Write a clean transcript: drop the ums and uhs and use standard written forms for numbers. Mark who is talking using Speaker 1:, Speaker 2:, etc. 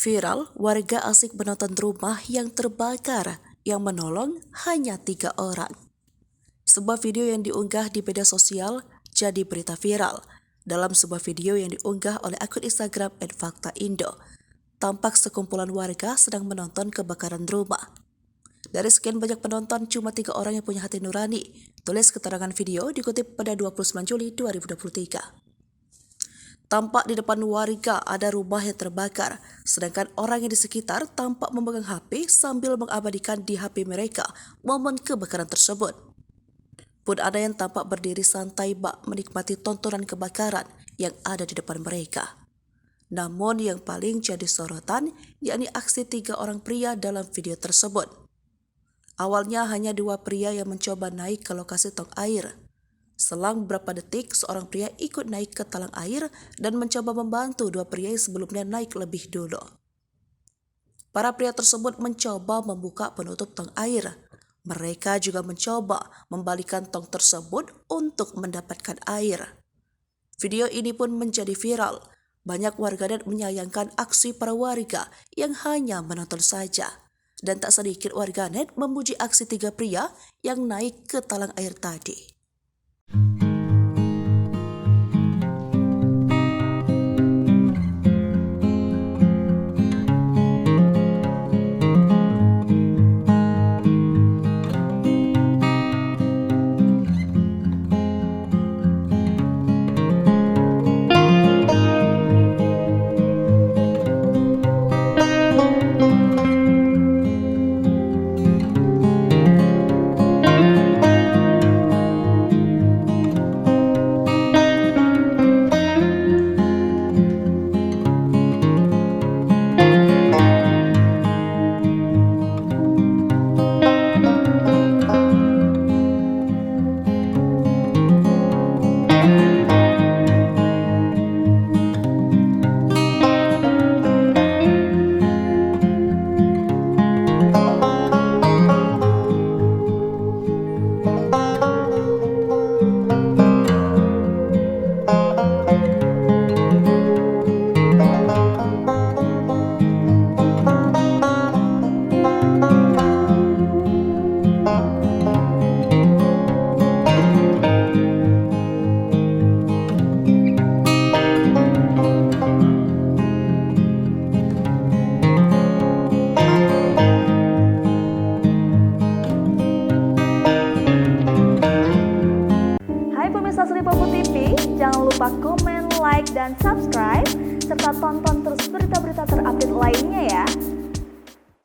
Speaker 1: Viral, warga asik menonton rumah yang terbakar, yang menolong hanya 3 orang. Sebuah video yang diunggah di media sosial jadi berita viral. Dalam sebuah video yang diunggah oleh akun Instagram @fakta_indo, tampak sekumpulan warga sedang menonton kebakaran rumah. Dari sekian banyak penonton, cuma 3 orang yang punya hati nurani, tulis keterangan video dikutip pada 29 Juli 2023. Tampak di depan warga ada rumah yang terbakar, sedangkan orang yang di sekitar tampak memegang HP sambil mengabadikan di HP mereka momen kebakaran tersebut. Pun ada yang tampak berdiri santai bak menikmati tontonan kebakaran yang ada di depan mereka. Namun yang paling jadi sorotan yakni aksi 3 orang pria dalam video tersebut. Awalnya hanya 2 pria yang mencoba naik ke lokasi tong air. Selang beberapa detik, seorang pria ikut naik ke talang air dan mencoba membantu 2 pria yang sebelumnya naik lebih dulu. Para pria tersebut mencoba membuka penutup tong air. Mereka juga mencoba membalikan tong tersebut untuk mendapatkan air. Video ini pun menjadi viral. Banyak warganet menyayangkan aksi para warga yang hanya menonton saja. Dan tak sedikit warganet memuji aksi 3 pria yang naik ke talang air tadi.
Speaker 2: TV, jangan lupa komen, like, dan subscribe, serta tonton terus berita-berita terupdate lainnya ya.